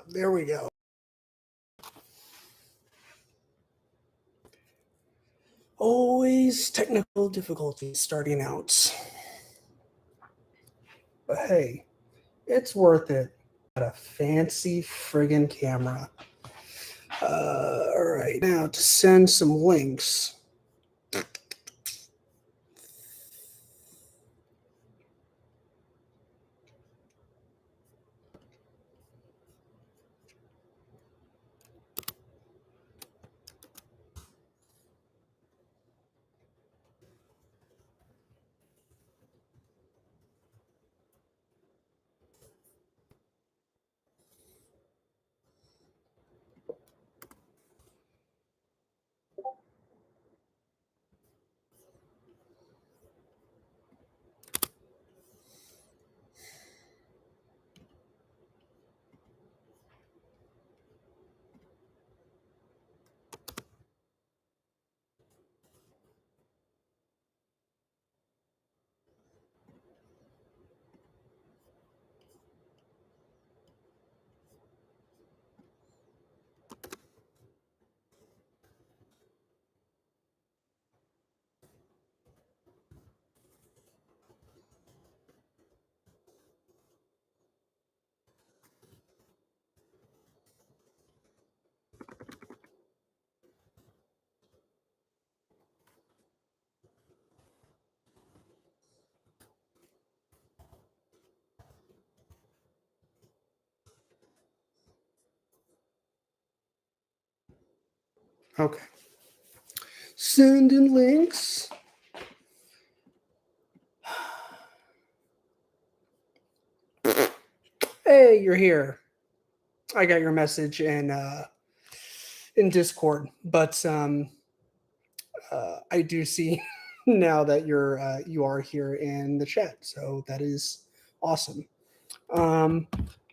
There we go. Always technical difficulties starting out. But hey, it's worth it. Got a fancy friggin' camera. All right, now to send some links. Okay. Sending links. Hey, you're here. I got your message in Discord, but I do see now that you are here in the chat, so that is awesome.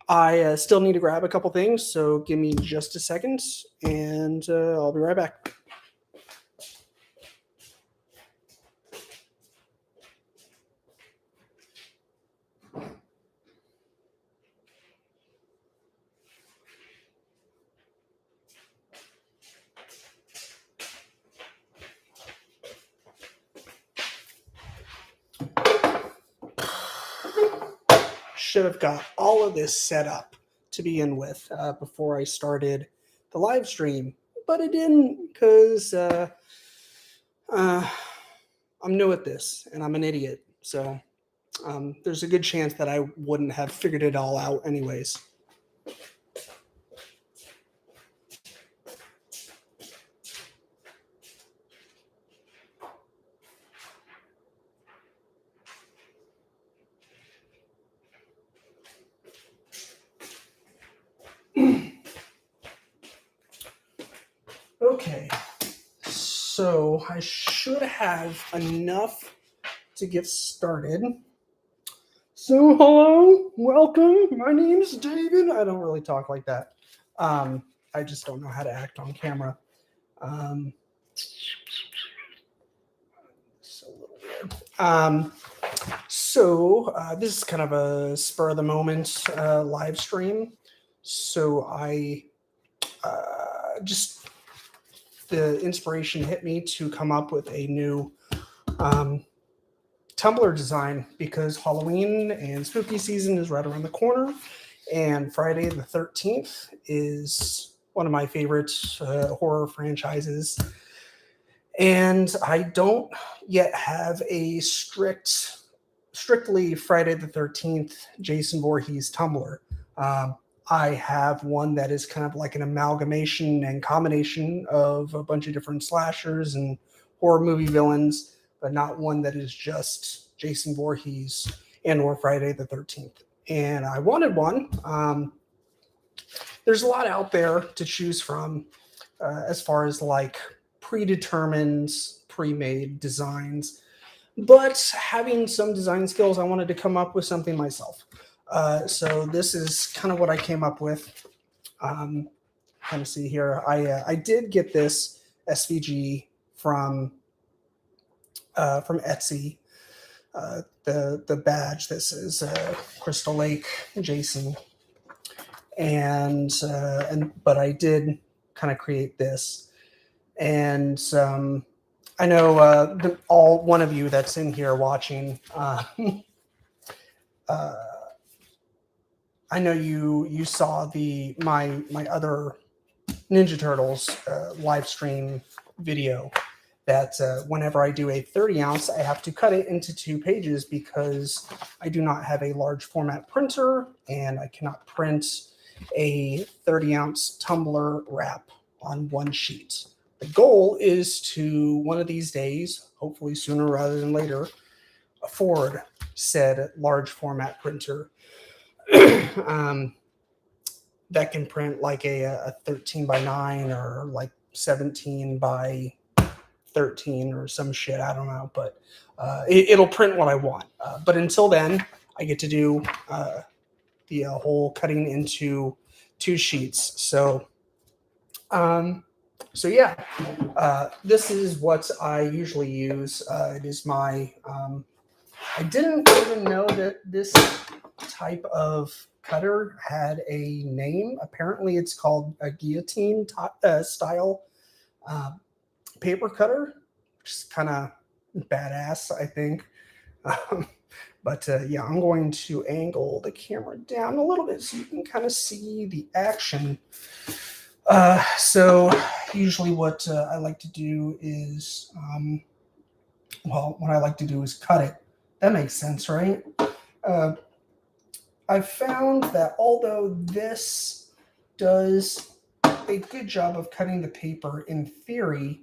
I still need to grab a couple things, so give me just a second, and I'll be right back. Should have got all of this set up to begin with before I started the live stream, but I didn't because I'm new at this and I'm an idiot. So there's a good chance that I wouldn't have figured it all out anyways. Okay, so I should have enough to get started. So hello, welcome. My name's David. I don't really talk like that. I just don't know how to act on camera. It's a little weird. This is kind of a spur of the moment live stream. So I just the inspiration hit me to come up with a new tumbler design because Halloween and spooky season is right around the corner, and Friday the 13th is one of my favorite horror franchises. And I don't yet have a strictly Friday the 13th Jason Voorhees tumbler. I have one that is kind of like an amalgamation and combination of a bunch of different slashers and horror movie villains, but not one that is just Jason Voorhees and or Friday the 13th. And I wanted one. There's a lot out there to choose from as far as like predetermined, pre-made designs. But having some design skills, I wanted to come up with something myself. So this is kind of what I came up with. Kind of see here. I did get this SVG from Etsy. The badge that says Crystal Lake Jason, but I did kind of create this. And I know all one of you that's in here watching. I know you saw my other Ninja Turtles live stream video. That whenever I do a 30 ounce, I have to cut it into 2 pages because I do not have a large format printer and I cannot print a 30 ounce tumbler wrap on 1 sheet. The goal is to, one of these days, hopefully sooner rather than later, afford said large format printer that can print like a 13 by 9 or like 17 by 13 or some shit. I don't know, but it'll print what I want. But until then, I get to do the whole cutting into 2 sheets. So yeah, this is what I usually use. It is my. I didn't even know that this type of cutter had a name. Apparently, it's called a guillotine style paper cutter, which is kind of badass, I think. But yeah, I'm going to angle the camera down a little bit so you can kind of see the action. So usually what I like to do is, what I like to do is cut it. That makes sense, right? I found that although this does a good job of cutting the paper in theory,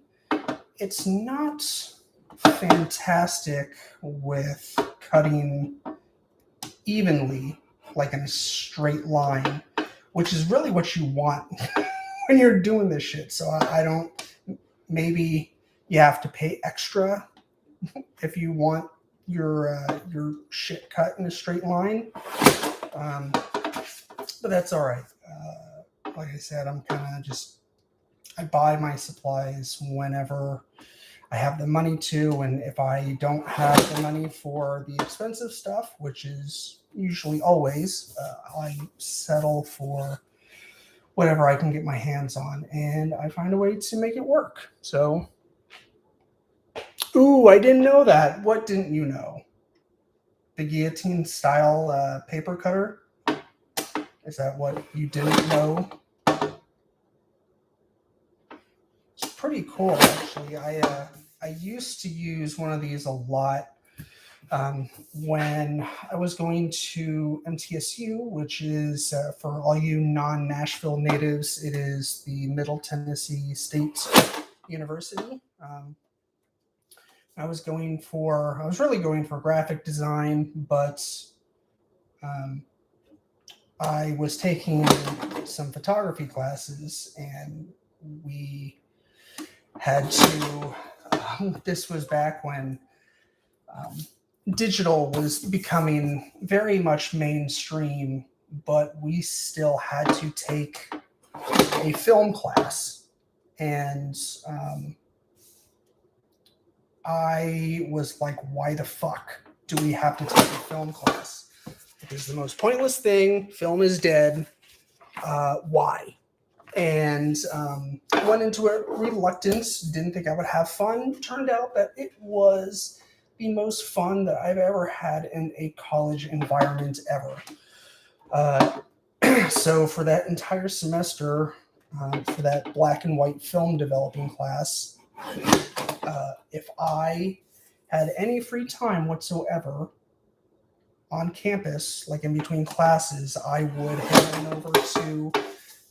it's not fantastic with cutting evenly, like in a straight line, which is really what you want when you're doing this shit. So I don't, maybe you have to pay extra if you want your shit cut in a straight line. But that's all right. Like I said, I'm kind of just, I buy my supplies whenever I have the money to, and if I don't have the money for the expensive stuff, which is usually always, I settle for whatever I can get my hands on, and I find a way to make it work. So, ooh, I didn't know that. What didn't you know? The guillotine style paper cutter? Is that what you didn't know? It's pretty cool, actually. I used to use one of these a lot when I was going to MTSU, which is, for all you non-Nashville natives, it is the Middle Tennessee State University. I was really going for graphic design, but I was taking some photography classes, and we had to, this was back when digital was becoming very much mainstream, but we still had to take a film class. And I was like, why the fuck do we have to take a film class? It is the most pointless thing. Film is dead. Why? And I went into it reluctant, didn't think I would have fun. Turned out that it was the most fun that I've ever had in a college environment ever. So for that entire semester, for that black and white film developing class, if I had any free time whatsoever on campus, like in between classes, I would head on over to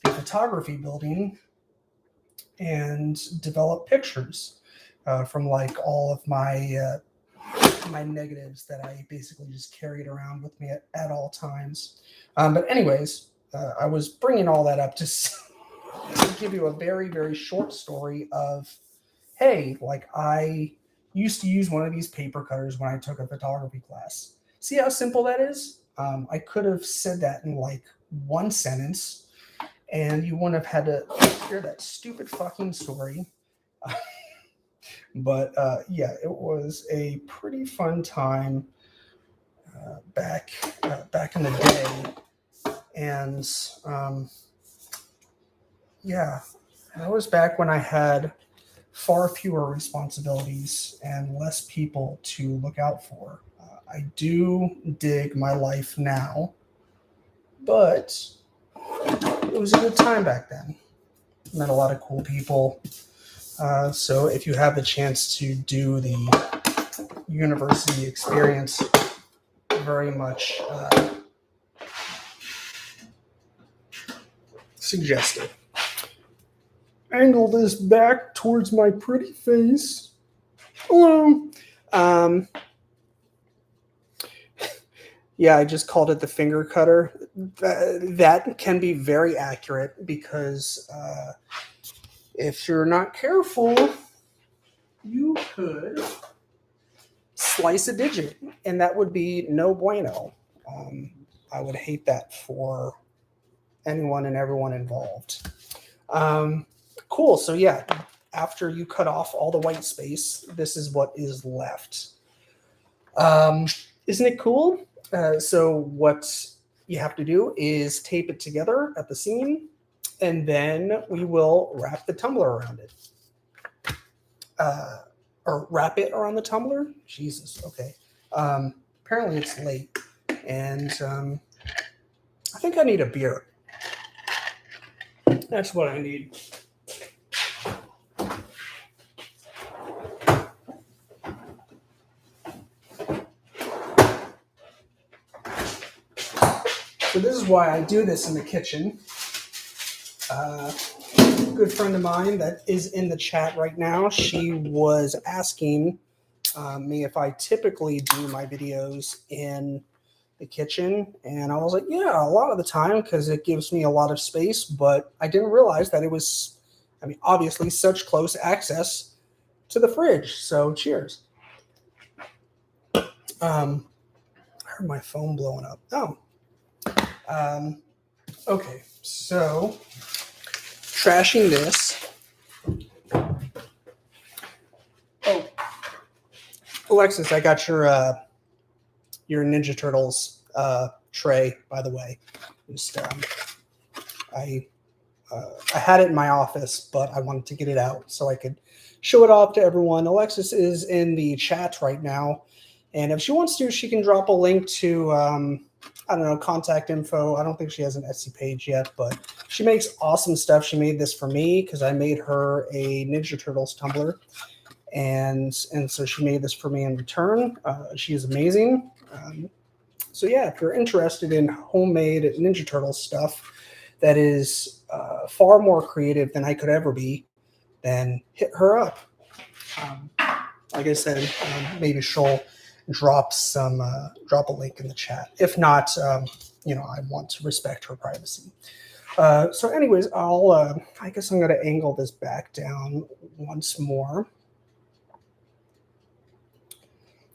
the photography building and develop pictures from like all of my negatives that I basically just carried around with me at all times. But anyways, I was bringing all that up to give you a very, very short story of, hey, like I used to use one of these paper cutters when I took a photography class. See how simple that is? I could have said that in like one sentence, and you wouldn't have had to hear that stupid fucking story. But yeah, it was a pretty fun time back in the day. And yeah, that was back when I had far fewer responsibilities and less people to look out for. I do dig my life now, but it was a good time back then. Met a lot of cool people. So if you have the chance to do the university experience, very much suggested. Angle this back towards my pretty face. Hello. Um, yeah, I just called it the finger cutter. That can be very accurate because if you're not careful, you could slice a digit, and that would be no bueno. I would hate that for anyone and everyone involved. Cool. So yeah, after you cut off all the white space, this is what is left. Isn't it cool? So what you have to do is tape it together at the seam, and then we will wrap the tumbler around it. Or wrap it around the tumbler? Jesus, okay. Apparently it's late, and I think I need a beer. That's what I need. So this is why I do this in the kitchen. A good friend of mine that is in the chat right now, she was asking me if I typically do my videos in the kitchen, and I was like, yeah, a lot of the time, because it gives me a lot of space, but I didn't realize that it was, I mean, obviously such close access to the fridge. So cheers. I heard my phone blowing up. Oh. Okay, so trashing this. Oh, Alexis, I got your Ninja Turtles tray, by the way. Just I had it in my office, but I wanted to get it out so I could show it off to everyone. Alexis is in the chat right now, and if she wants to, she can drop a link to I don't know, contact info. I don't think she has an Etsy page yet, but she makes awesome stuff. She made this for me because I made her a Ninja Turtles tumbler, and so she made this for me in return. She is amazing. So yeah, if you're interested in homemade Ninja Turtles stuff that is far more creative than I could ever be, then hit her up. Like I said, maybe she'll drop a link in the chat. If not, I want to respect her privacy. So anyways, I guess I'm going to angle this back down once more.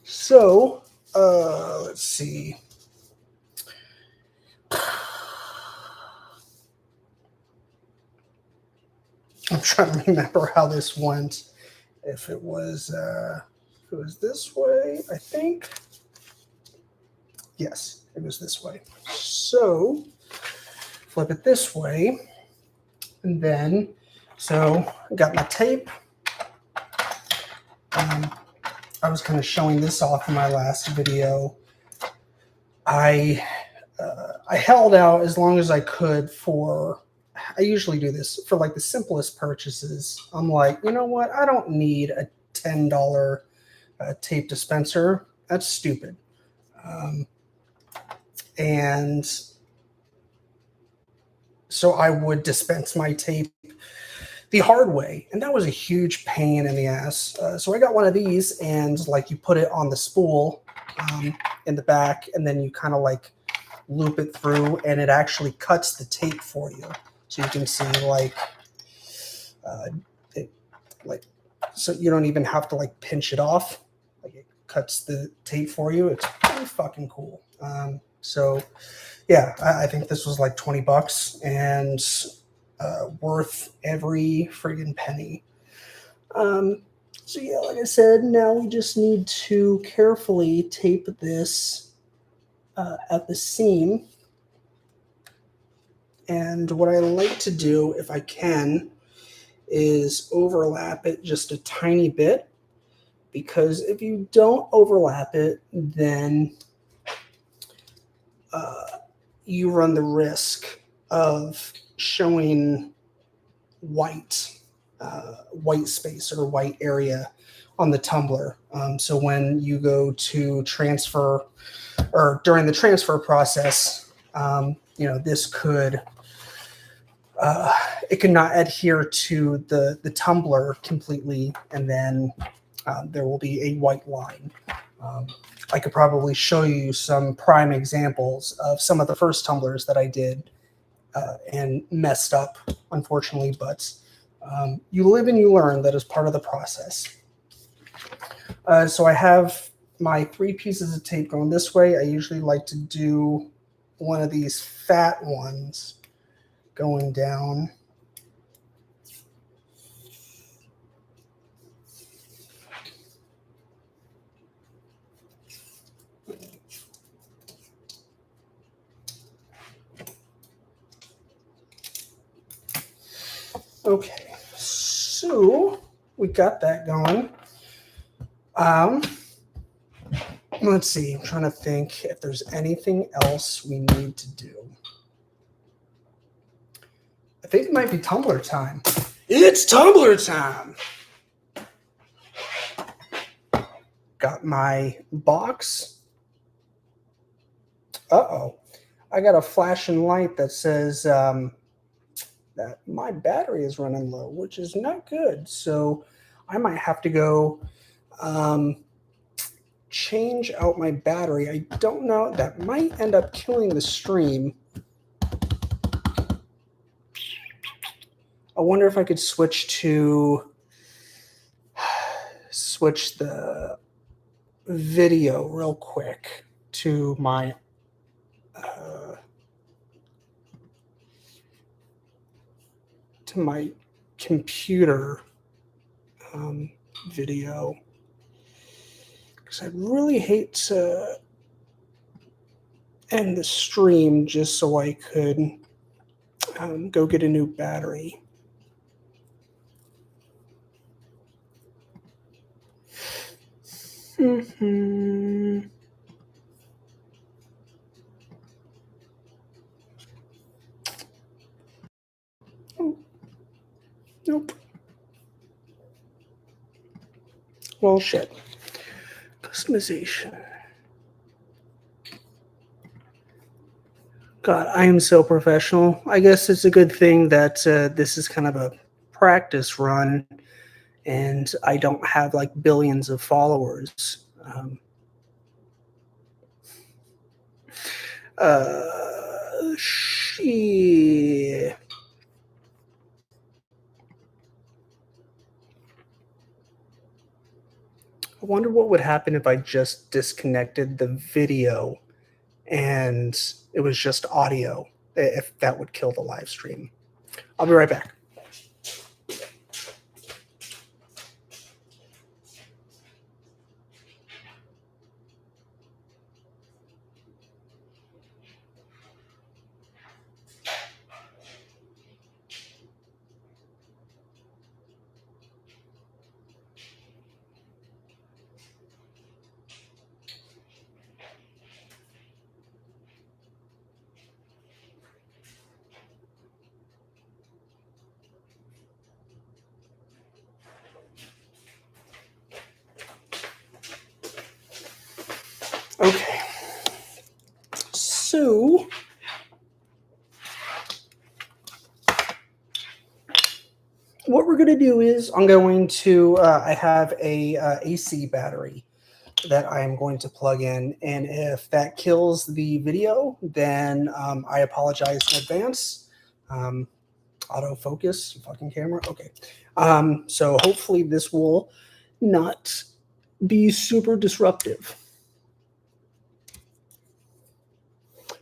So let's see. I'm trying to remember how this went. If it was this way, I think. Yes, it was this way. So flip it this way, and then so I got my tape. I was kind of showing this off in my last video. I held out as long as I could for. I usually do this for like the simplest purchases. I'm like, you know what? I don't need a $10 tape dispenser. That's stupid. And so I would dispense my tape the hard way, and that was a huge pain in the ass. So I got one of these, and like you put it on the spool in the back, and then you kind of like loop it through, and it actually cuts the tape for you. So you can see so you don't even have to like pinch it off. Like it cuts the tape for you. It's pretty fucking cool. So yeah, I think this was like $20 and worth every friggin' penny. So yeah, like I said, now we just need to carefully tape this at the seam. And what I like to do, if I can, is overlap it just a tiny bit, because if you don't overlap it, then you run the risk of showing white white space or white area on the tumbler. So when you go to transfer, or during the transfer process, this could it could not adhere to the tumbler completely, and then there will be a white line. I could probably show you some prime examples of some of the first tumblers that I did and messed up, unfortunately, but you live and you learn. That is part of the process. So I have my 3 pieces of tape going this way. I usually like to do one of these fat ones going down. Okay, so we got that going. Let's see, I'm trying to think if there's anything else we need to do. I think it might be tumbler time. It's tumbler time! Got my box. Uh-oh. I got a flashing light that says that my battery is running low, which is not good. So I might have to go change out my battery. I don't know. That might end up killing the stream. I wonder if I could switch the video real quick to my computer video, because I'd really hate to end the stream just so I could go get a new battery. Oh, nope. Well, shit. Customization. God, I am so professional. I guess it's a good thing that this is kind of a practice run, and I don't have like billions of followers. Shit. I wonder what would happen if I just disconnected the video and it was just audio, if that would kill the live stream. I'll be right back. Okay. So what we're going to do is I'm going to, I have a AC battery that I am going to plug in. And if that kills the video, then I apologize in advance. Autofocus, fucking camera. Okay. So hopefully this will not be super disruptive.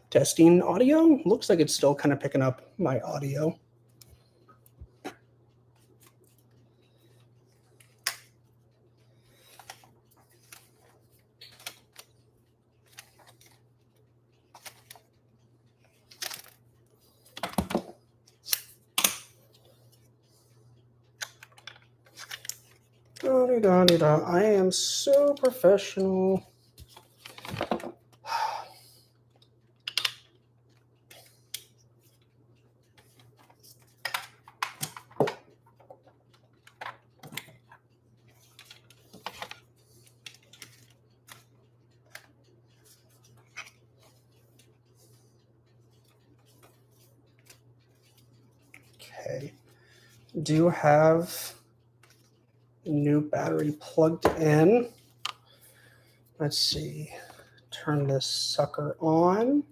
Testing audio. Looks like it's still kind of picking up my audio. I am so professional. Okay. Do have new battery plugged in. Let's see. Turn this sucker on.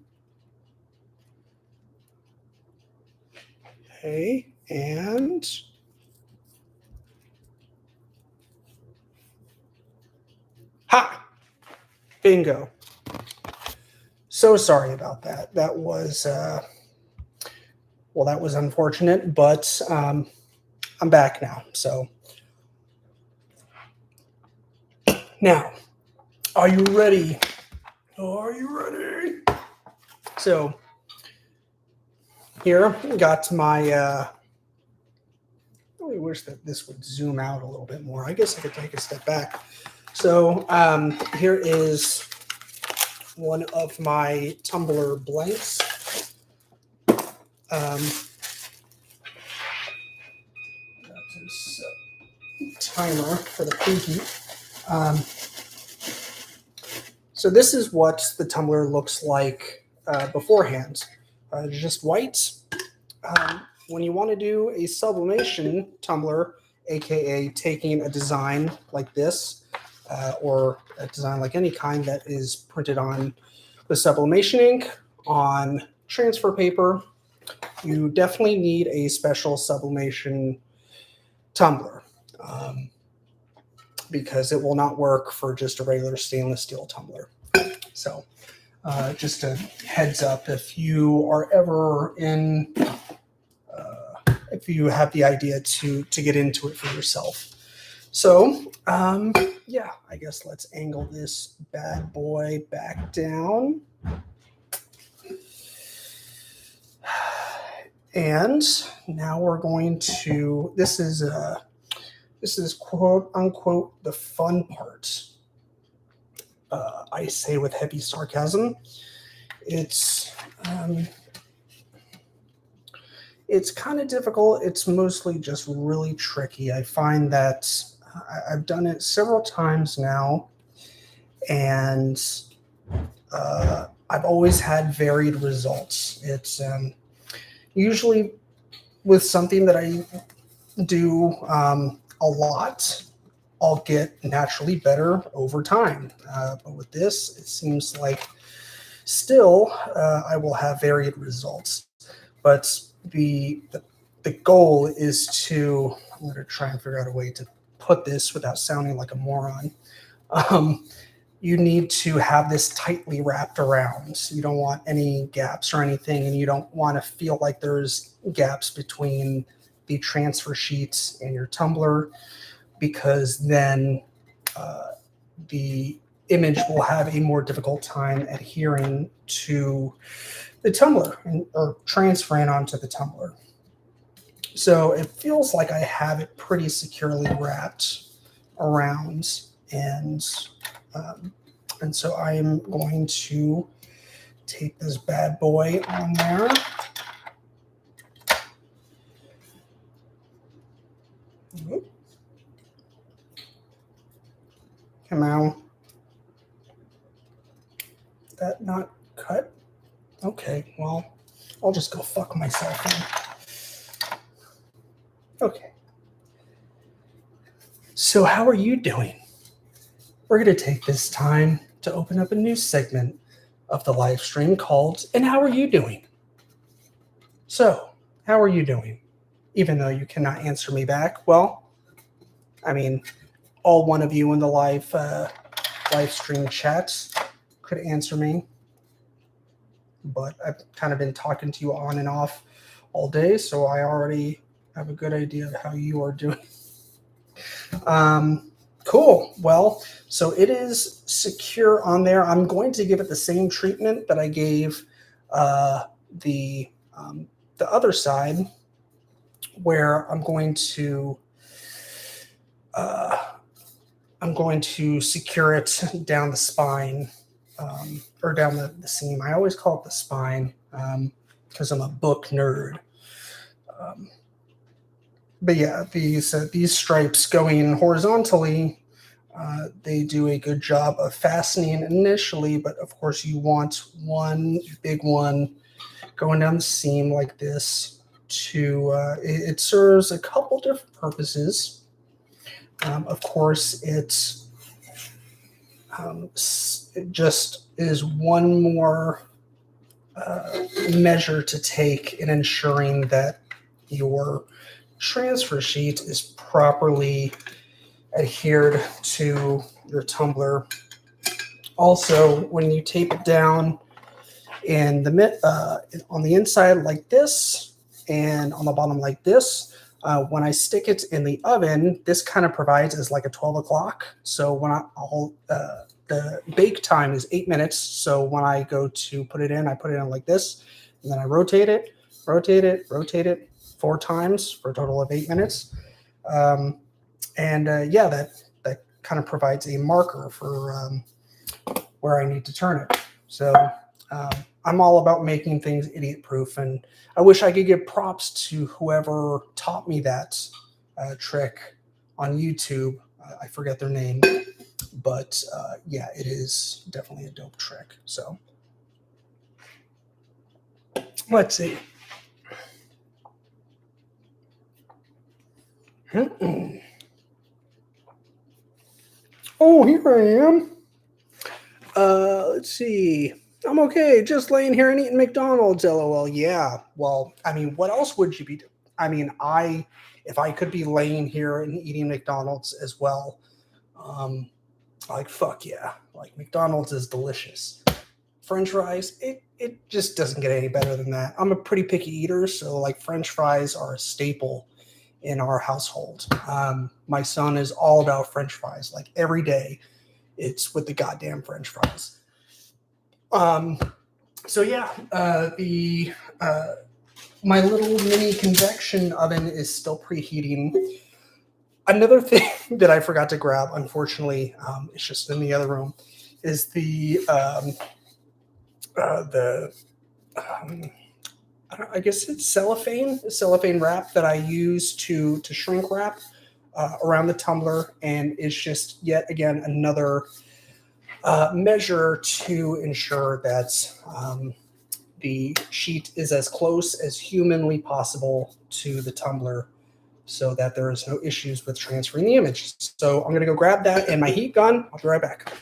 Okay, and ha! Bingo. So sorry about that. That was well, that was unfortunate, but I'm back now. So now, are you ready? Are you ready? So here, got my. I really wish that this would zoom out a little bit more. I guess I could take a step back. So here is one of my tumbler blanks. Timer for the preheat. So this is what the tumbler looks like beforehand. Just white. When you want to do a sublimation tumbler, aka taking a design like this, or a design like any kind that is printed on the sublimation ink on transfer paper, you definitely need a special sublimation tumbler. Because it will not work for just a regular stainless steel tumbler. So just a heads up if you are ever in, if you have the idea to get into it for yourself. So yeah, I guess let's angle this bad boy back down. And now we're going to, this is quote unquote the fun part. I say with heavy sarcasm. It's kind of difficult. It's mostly just really tricky. I find that I've done it several times now, and I've always had varied results. It's usually with something that I do a lot, I'll get naturally better over time. But with this, it seems like still I will have varied results. But the goal is to, I'm going to try and figure out a way to put this without sounding like a moron. You need to have this tightly wrapped around. You don't want any gaps or anything, and you don't want to feel like there's gaps between the transfer sheets and your tumbler, because then the image will have a more difficult time adhering to the tumbler or transferring onto the tumbler. So it feels like I have it pretty securely wrapped around, and so I am going to take this bad boy on there. Come on. That not cut? Okay, well, I'll just go fuck myself then. Okay. So how are you doing? We're going to take this time to open up a new segment of the live stream called, And How Are You Doing? So, how are you doing? Even though you cannot answer me back, well, I mean, all one of you in the live stream chats could answer me, but I've kind of been talking to you on and off all day, so I already have a good idea of how you are doing. Cool. Well, so it is secure on there. I'm going to give it the same treatment that I gave the other side, where I'm going to I'm going to secure it down the spine, or down the seam. I always call it the spine because I'm a book nerd. Um, but yeah, these stripes going horizontally, they do a good job of fastening initially, but of course you want one big one going down the seam like this. It serves a couple different purposes. Of course, it just is one more measure to take in ensuring that your transfer sheet is properly adhered to your tumbler. Also, when you tape it down in on the inside like this and on the bottom like this, when I stick it in the oven, this kind of provides as like a 12 o'clock. So when the bake time is 8 minutes. So when I go to put it in, I put it in like this, and then I rotate it 4 times for a total of 8 minutes. Yeah, that kind of provides a marker for where I need to turn it. So I'm all about making things idiot proof, and I wish I could give props to whoever taught me that trick on YouTube. I forget their name, but yeah, it is definitely a dope trick. So let's see. Oh, here I am. Let's see. I'm okay, just laying here and eating McDonald's. LOL. Yeah. Well, I mean, what else would you be doing? I mean, if I could be laying here and eating McDonald's as well, like fuck yeah. Like McDonald's is delicious. French fries, it just doesn't get any better than that. I'm a pretty picky eater, so like French fries are a staple in our household. My son is all about French fries. Like every day, it's with the goddamn French fries. So yeah, the my little mini convection oven is still preheating. Another thing that I forgot to grab, unfortunately, it's just in the other room, is the I guess it's cellophane wrap that I use to shrink wrap around the tumbler, and it's just yet again another measure to ensure that the sheet is as close as humanly possible to the tumbler so that there is no issues with transferring the image. So I'm going to go grab that and my heat gun. I'll be right back.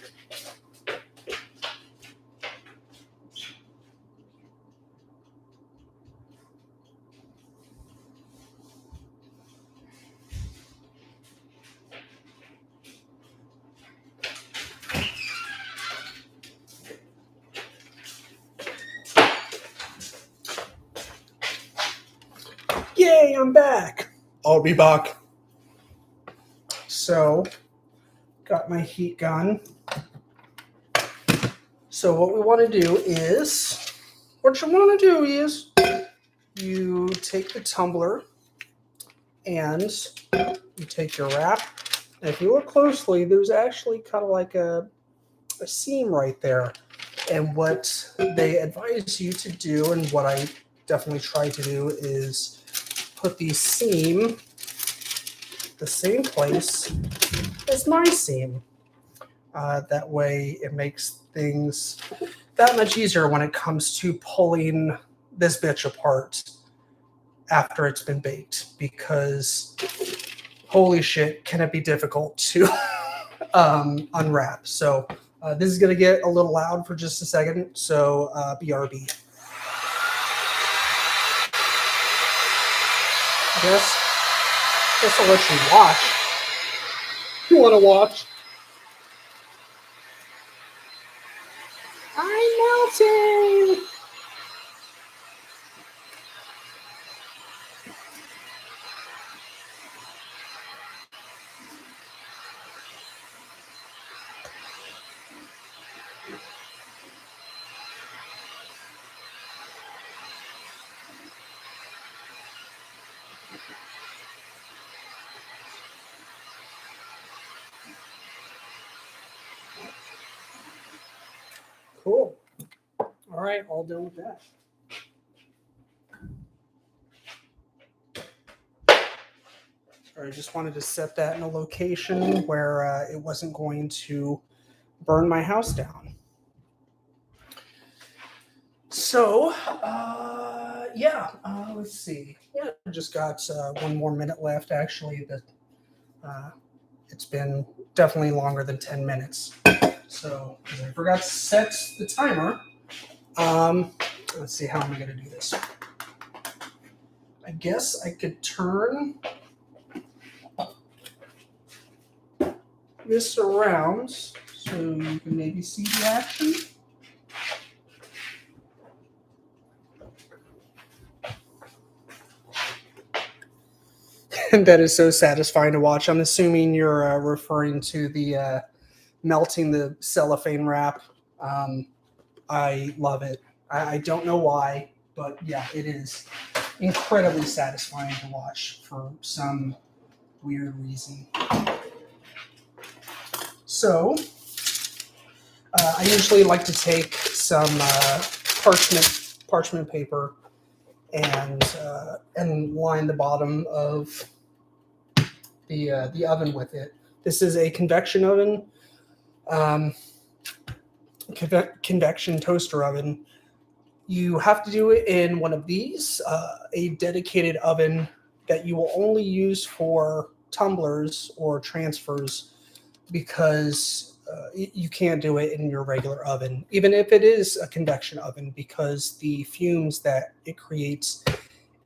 Yay, I'm back. I'll be back. So, got my heat gun. So what you want to do is you take the tumbler and you take your wrap. And if you look closely, there's actually kind of like a seam right there. And what they advise you to do, and what I definitely try to do, is put the seam the same place as my seam. That way it makes things that much easier when it comes to pulling this bitch apart after it's been baked, because holy shit, can it be difficult to unwrap. So this is going to get a little loud for just a second, so BRB. Guess I'll let you watch. You want to watch? I'm melting! Cool. All right, all done with that. I just wanted to set that in a location where it wasn't going to burn my house down. So, let's see. Yeah, I just got 1 more minute left. Actually, it's been definitely longer than 10 minutes. So, I forgot to set the timer. Let's see, how am I going to do this? I guess I could turn this around so you can maybe see the action. And that is so satisfying to watch. I'm assuming you're referring to the melting the cellophane wrap. I love it. I don't know why, but yeah, it is incredibly satisfying to watch for some weird reason. So, I usually like to take some parchment paper and line the bottom of the oven with it. This is a convection oven, convection toaster oven. You have to do it in one of these, a dedicated oven that you will only use for tumblers or transfers, because you can't do it in your regular oven, even if it is a convection oven, because the fumes that it creates,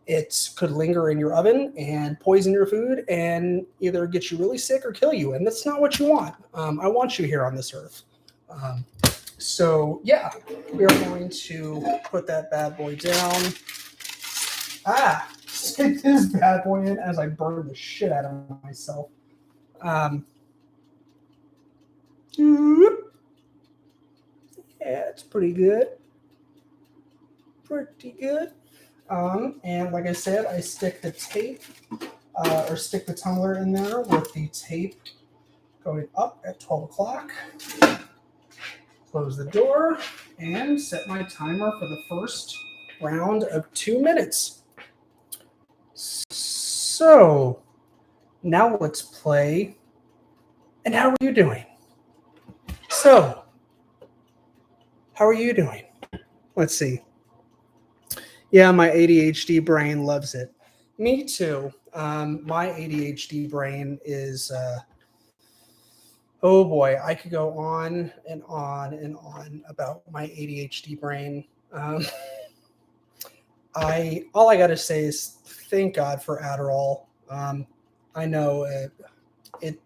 it could linger in your oven and poison your food and either get you really sick or kill you. And that's not what you want. I want you here on this earth. So yeah, we are going to put that bad boy down. Stick this bad boy in as I burn the shit out of myself. Yeah, it's pretty good. Pretty good. And like I said, I stick the tape or stick the tumbler in there with the tape going up at 12 o'clock. Close the door and set my timer for the first round of 2 minutes. So now let's play. And how are you doing? So, how are you doing? Let's see. Yeah, my ADHD brain loves it. Me too. My ADHD brain is, oh boy, I could go on and on and on about my ADHD brain. All I gotta say is thank God for Adderall. I know it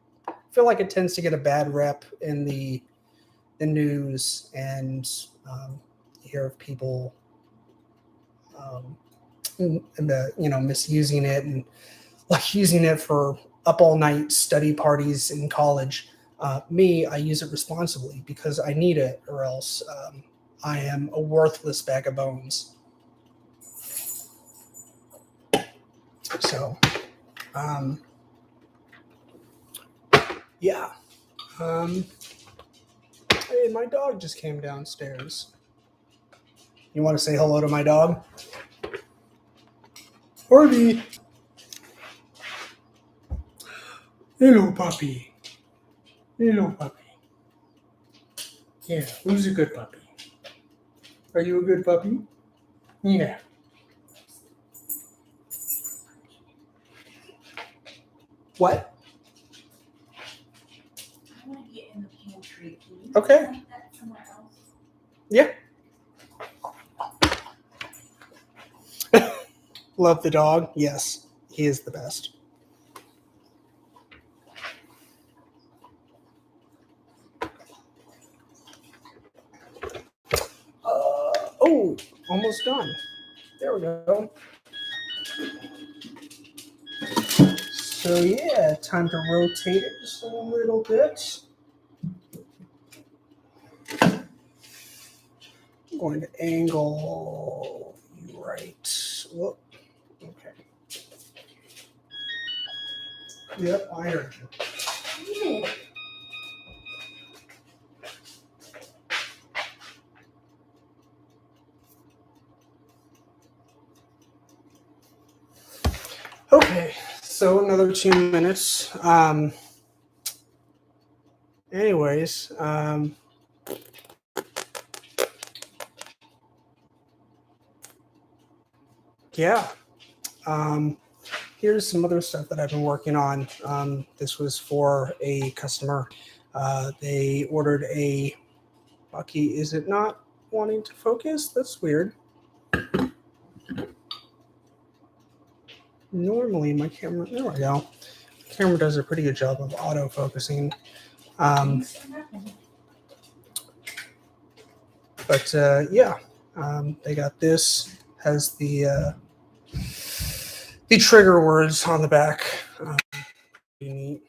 feel like it tends to get a bad rep in the news, and you hear of people misusing it and like using it for up all night study parties in college. Me, I use it responsibly because I need it, or else I am a worthless bag of bones. So, yeah. Hey, my dog just came downstairs. You want to say hello to my dog? Harvey. Hello, puppy. Hello, puppy. Yeah, who's a good puppy? Are you a good puppy? Yeah. What? I want to get in the pantry. Can you Okay. point that somewhere else? Yeah. Love the dog. Yes, he is the best. Almost done. There we go. So yeah, time to rotate it just a little bit. I'm going to angle you right. Whoop. Okay. Yep, I heard you. So another 2 minutes. Anyways, yeah. Here's some other stuff that I've been working on. This was for a customer. They ordered a Bucky. Is it not wanting to focus? That's weird. Normally, my camera. There we go. The camera does a pretty good job of auto focusing. But yeah, they got this. Has the trigger words on the back. Pretty neat.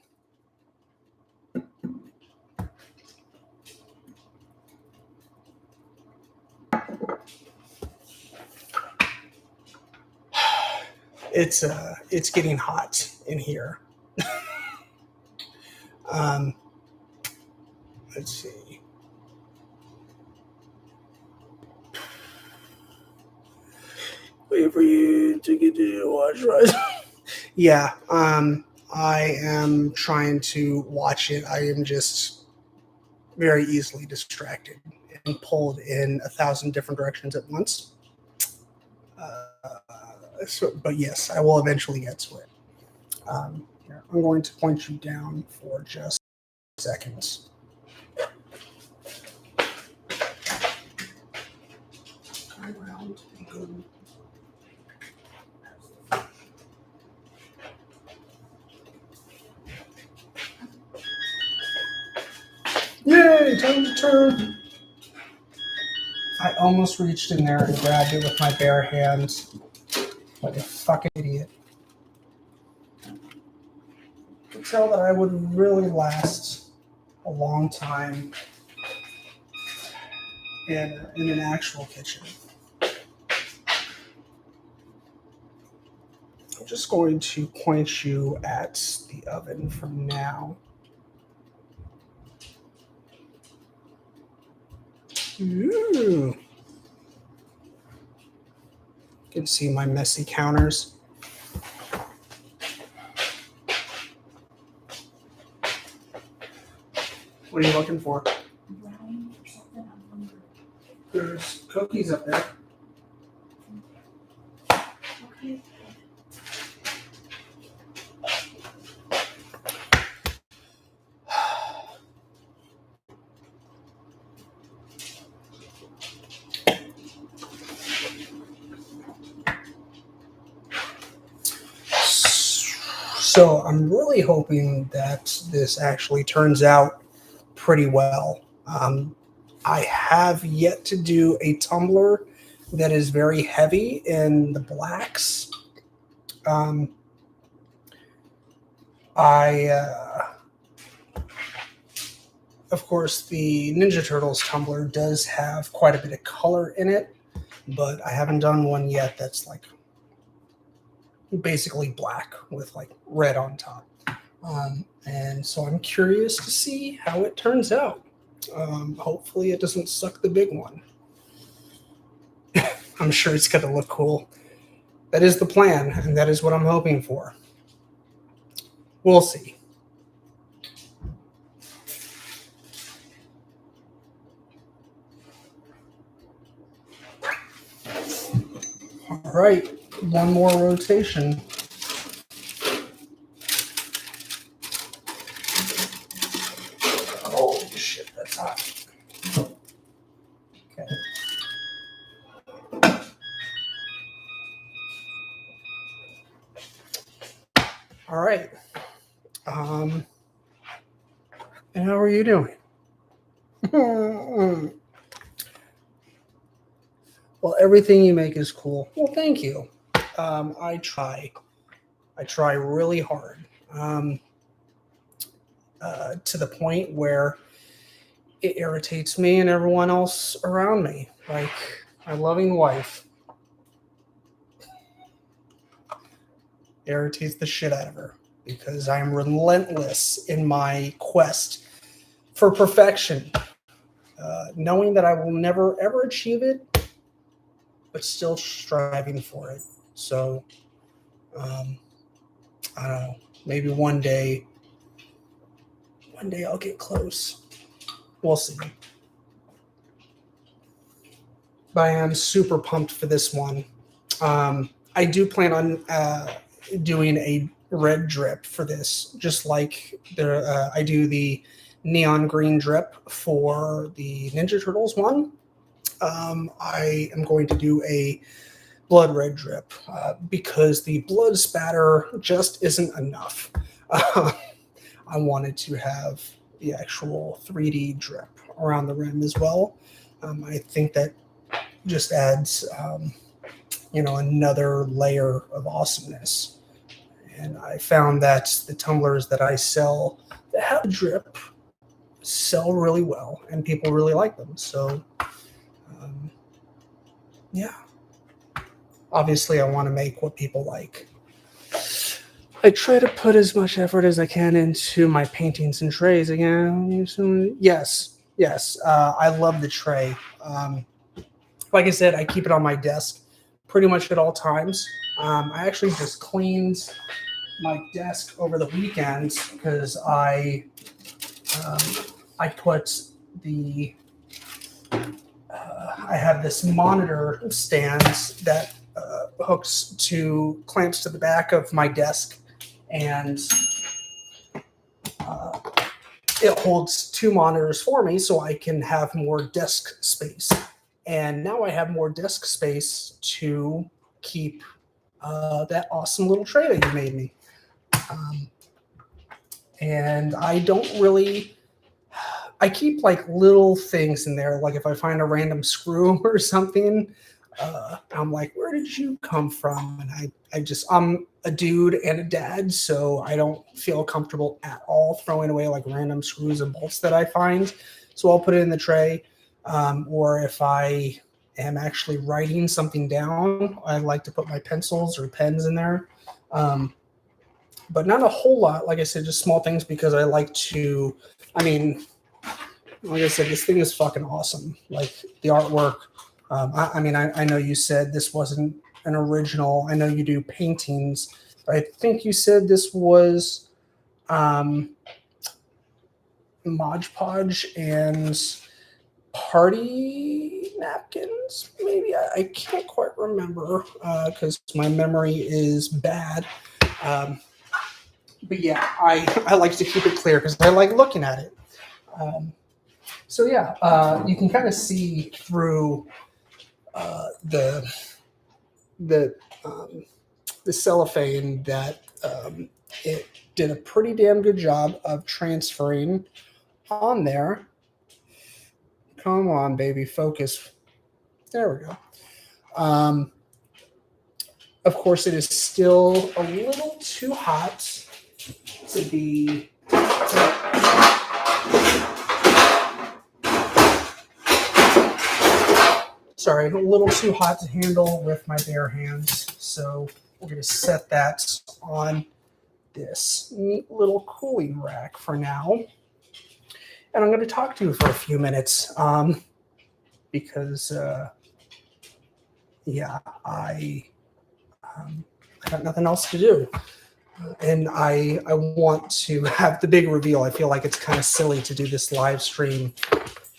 It's getting hot in here. Let's see. Wait for you to get to watch, right? Yeah. I am trying to watch it. I am just very easily distracted and pulled in 1,000 different directions at once. But yes, I will eventually get to it. Here, I'm going to point you down for just seconds. Around and go. Yay, time to turn. I almost reached in there and grabbed it with my bare hands. Like a fucking idiot. I could tell that I would really last a long time in an actual kitchen. I'm just going to point you at the oven for now. Ooh. You can see my messy counters. What are you looking for? Brownie or something, I'm hungry. There's cookies up there. Okay. So I'm really hoping that this actually turns out pretty well. I have yet to do a tumbler that is very heavy in the blacks. Of course, the Ninja Turtles tumbler does have quite a bit of color in it, but I haven't done one yet that's like basically black with like red on top. And so I'm curious to see how it turns out. Hopefully it doesn't suck the big one. I'm sure it's going to look cool. That is the plan, and that is what I'm hoping for. We'll see. All right, one more rotation. Oh shit, that's hot. Okay. All right. And how are you doing? Well, everything you make is cool. Well, thank you. I try really hard. To the point where it irritates me and everyone else around me, like my loving wife. Irritates the shit out of her because I am relentless in my quest for perfection, knowing that I will never ever achieve it, but still striving for it. So I don't know, maybe one day I'll get close. We'll see. But I am super pumped for this one. I do plan on doing a red drip for this, just like I do the neon green drip for the Ninja Turtles one. I am going to do a blood red drip because the blood spatter just isn't enough. I wanted to have the actual 3D drip around the rim as well. I think that just adds, another layer of awesomeness. And I found that the tumblers that I sell that have a drip sell really well, and people really like them. So, yeah. Obviously, I want to make what people like. I try to put as much effort as I can into my paintings and trays again. Yes. I love the tray. Like I said, I keep it on my desk pretty much at all times. I actually just cleaned my desk over the weekend because I put the I have this monitor stand that hooks to clamps to the back of my desk, and it holds two monitors for me so I can have more desk space. And now I have more desk space to keep that awesome little tray that you made me. And I don't really, I keep like little things in there. Like if I find a random screw or something, I'm like, where did you come from? And I'm a dude and a dad, so I don't feel comfortable at all throwing away like random screws and bolts that I find. So I'll put it in the tray. Or if I am actually writing something down, I like to put my pencils or pens in there. But not a whole lot. Like I said, just small things because I like to, like I said, this thing is fucking awesome. Like the artwork. I know you said this wasn't an original. I know you do paintings. I think you said this was Mod Podge and party napkins, maybe. I can't quite remember because my memory is bad. But yeah, I like to keep it clear because I like looking at it. So yeah, you can kind of see through the cellophane that it did a pretty damn good job of transferring on there. Come on, baby, focus. There we go. Of course, it is still a little too hot to be. Sorry, a little too hot to handle with my bare hands. So we're going to set that on this neat little cooling rack for now. And I'm going to talk to you for a few minutes because, I got nothing else to do. And I want to have the big reveal. I feel like it's kind of silly to do this live stream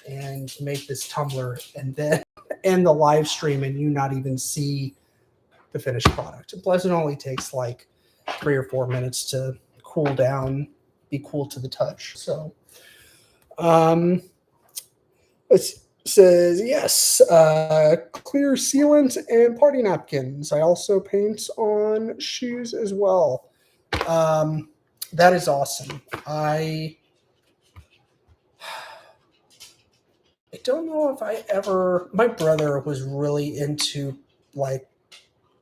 and make this tumbler and then end the live stream and you not even see the finished product. Plus, it only takes like 3 or 4 minutes to cool down, be cool to the touch. So, it says yes, clear sealant and party napkins. I also paint on shoes as well. That is awesome. I don't know if my brother was really into like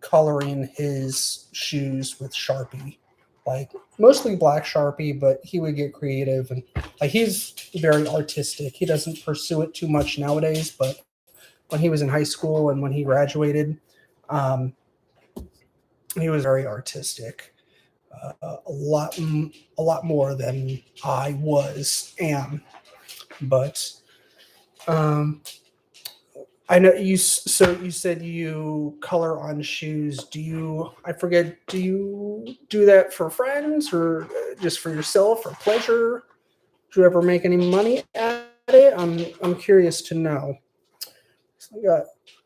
coloring his shoes with Sharpie, like mostly black Sharpie, but he would get creative and like he's very artistic. He doesn't pursue it too much nowadays, but when he was in high school and when he graduated, he was very artistic. A lot more than I am, but I know you. So you said you color on shoes. Do you? I forget. Do you do that for friends or just for yourself or pleasure? Do you ever make any money at it? I'm curious to know. So I got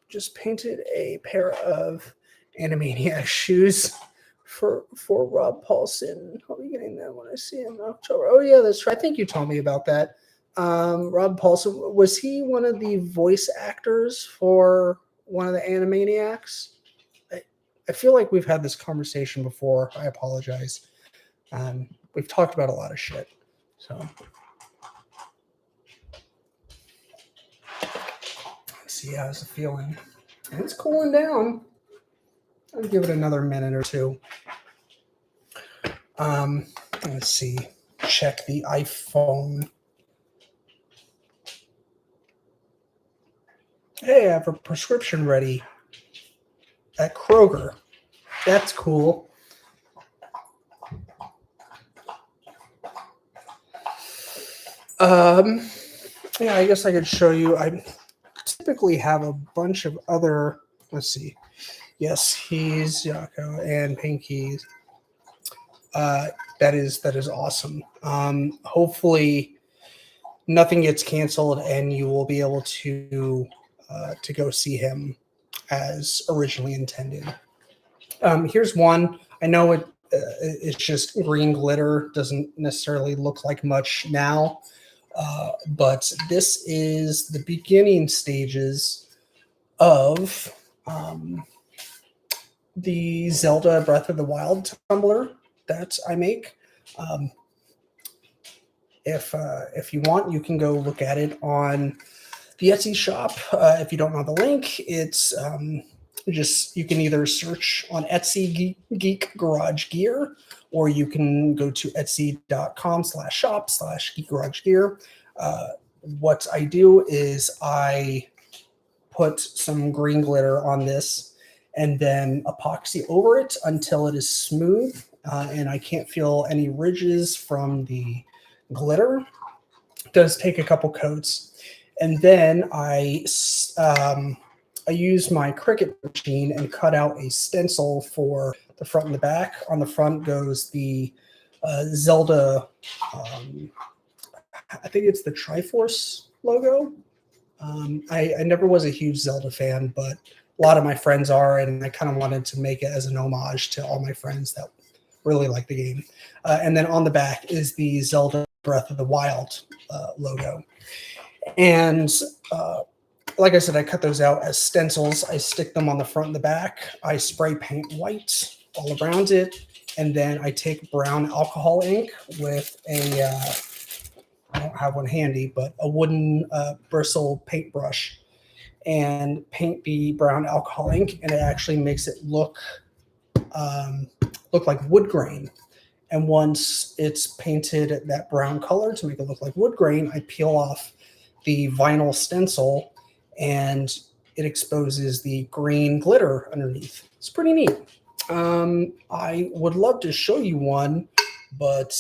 just painted a pair of Animaniac shoes for Rob Paulson. I'll be getting them when I see him in October. Oh yeah, that's right. I think you told me about that. Rob Paulson, was he one of the voice actors for one of the Animaniacs? I, I feel like we've had this conversation before. I apologize. We've talked about a lot of shit. So let's see how's it feeling. It's cooling down. I'll give it another minute or two. Let's see. Check the iPhone. Hey, I have a prescription ready at Kroger. That's cool. Yeah, I guess I could show you. I typically have a bunch of other. Let's see. Yes, he's Yako and Pinky. That is awesome. Hopefully, nothing gets canceled, and you will be able to go see him as originally intended. Here's one. I know it's just green glitter. Doesn't necessarily look like much now, but this is the beginning stages of the Zelda Breath of the Wild tumbler that I make. Um, if you want, you can go look at it on the Etsy shop. If you don't know the link, it's just you can either search on Etsy Geek Garage Gear, or you can go to etsy.com/shop/Geek Garage Gear. What I do is I put some green glitter on this and then epoxy over it until it is smooth and I can't feel any ridges from the glitter. It does take a couple coats. And then I use my Cricut machine and cut out a stencil for the front and the back. On the front goes the Zelda, I think it's the Triforce logo. I never was a huge Zelda fan, but a lot of my friends are, and I kind of wanted to make it as an homage to all my friends that really like the game. And then on the back is the Zelda Breath of the Wild logo. And like I said, I cut those out as stencils. I stick them on the front and the back. I spray paint white all around it. And then I take brown alcohol ink with I don't have one handy, but a wooden bristle paintbrush and paint the brown alcohol ink. And it actually makes it look like wood grain. And once it's painted that brown color to make it look like wood grain, I peel off the vinyl stencil and it exposes the green glitter underneath. It's pretty neat. I would love to show you one, but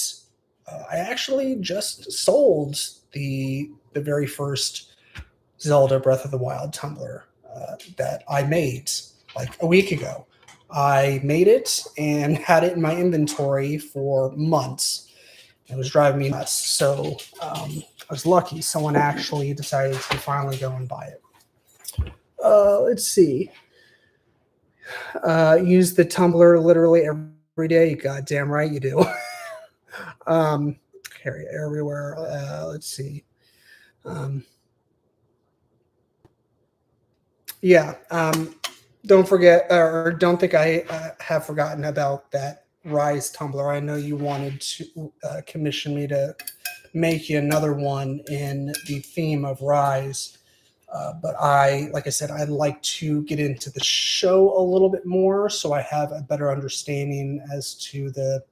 I actually just sold the very first Zelda Breath of the Wild tumbler that I made like a week ago. I made it and had it in my inventory for months. It was driving me nuts. So I was lucky. Someone actually decided to finally go and buy it. Let's see. Use the tumbler literally every day. You goddamn right you do. Carry it everywhere. Let's see. Yeah. Don't forget, or don't think I have forgotten about that Rise tumbler. I know you wanted to commission me to make you another one in the theme of Rise. But like I said, I'd like to get into the show a little bit more so I have a better understanding as to the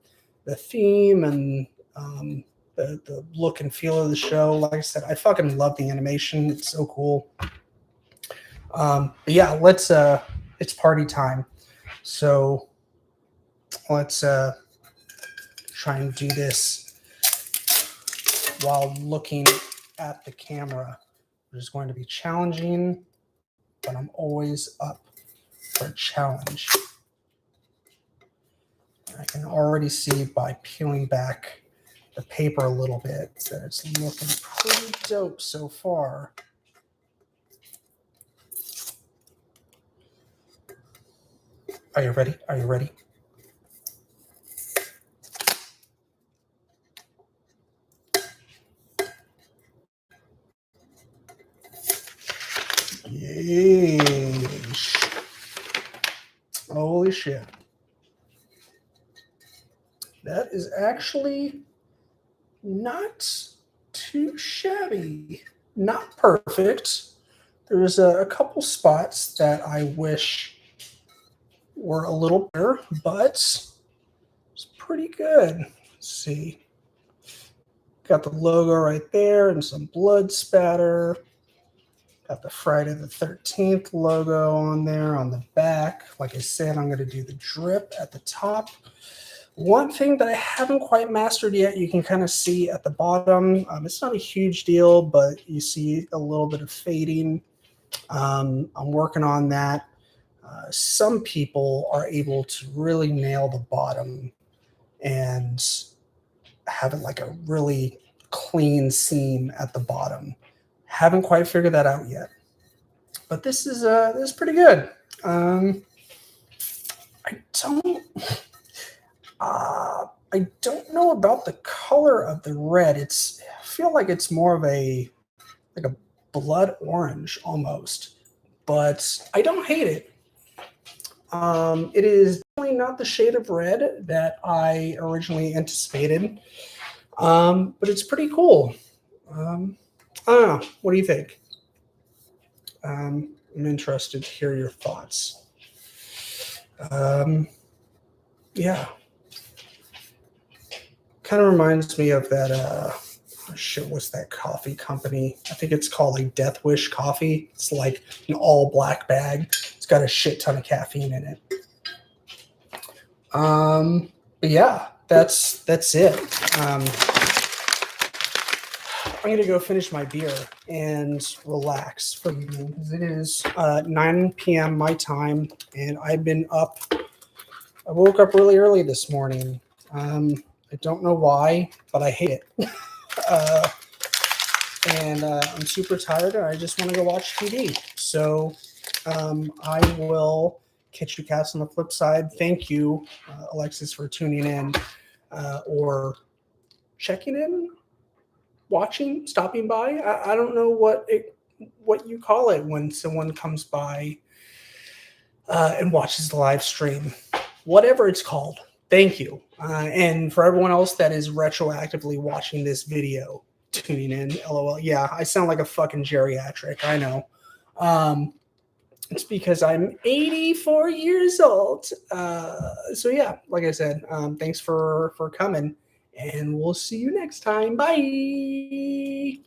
theme and the look and feel of the show. Like I said, I fucking love the animation. It's so cool. But yeah, it's party time. So let's try and do this while looking at the camera, which is going to be challenging. but I'm always up for a challenge. I can already see by peeling back the paper a little bit that it's looking pretty dope so far. Are you ready? Are you ready? Yeesh. Holy shit. That is actually not too shabby. Not perfect. There's a couple spots that I wish were a little better, but it's pretty good. Let's see. Got the logo right there and some blood spatter. Got the Friday the 13th logo on there on the back. Like I said, I'm going to do the drip at the top. One thing that I haven't quite mastered yet, you can kind of see at the bottom. It's not a huge deal, but you see a little bit of fading. I'm working on that. Some people are able to really nail the bottom and have it like a really clean seam at the bottom. Haven't quite figured that out yet, but this is pretty good. I don't know about the color of the red. I feel like it's more of a blood orange almost, but I don't hate it. It is definitely not the shade of red that I originally anticipated, but it's pretty cool. I don't know. What do you think? I'm interested to hear your thoughts. Yeah. Kind of reminds me of that, what's that coffee company? I think it's called like Death Wish Coffee. It's like an all black bag. It's got a shit ton of caffeine in it. But yeah, that's it. I'm gonna go finish my beer and relax for the evening because it is 9 p.m. my time, and I've been up. I woke up really early this morning. I don't know why, but I hate it. And I'm super tired, and I just want to go watch TV. So I will catch you cats on the flip side. Thank you, Alexis, for tuning in or checking in, watching, stopping by. I don't know what you call it when someone comes by and watches the live stream. Whatever it's called. Thank you. And for everyone else that is retroactively watching this video, tuning in, LOL. Yeah, I sound like a fucking geriatric. I know. It's because I'm 84 years old. So yeah, like I said, thanks for coming, and we'll see you next time. Bye.